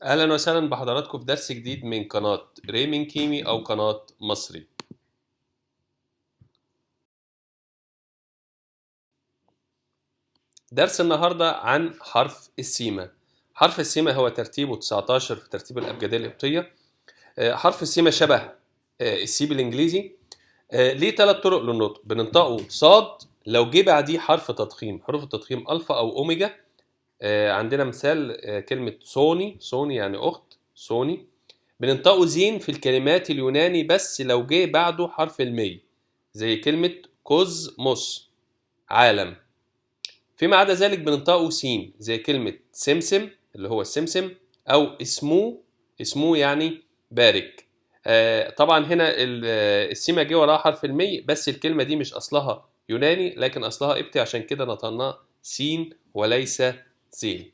أهلا وسهلا بحضراتكم في درس جديد من قناة ريمين كيمي أو قناة مصري. درس النهاردة عن حرف السيمة. حرف السيمة هو ترتيبه 19 في ترتيب الأبجدية القبطية. حرف السيمة شبه السي بالإنجليزي. ليه 3 طرق للنطق. بننطقه صاد لو جه بعديه حرف تضخيم، حروف التضخيم ألفا أو أوميجا. عندنا مثال كلمة سوني، سوني يعني أخت، سوني. بننطقه زين في الكلمات اليوناني بس لو جه بعده حرف المي، زي كلمة كوزموس، عالم. فيما عدا ذلك بننطقه سين زي كلمة سمسم اللي هو السمسم، أو اسمو، اسمو يعني بارك. طبعا هنا السيمة جه وراها حرف المي، بس الكلمة دي مش أصلها يوناني لكن أصلها قبطي، عشان كده نطقناه سين وليس زين.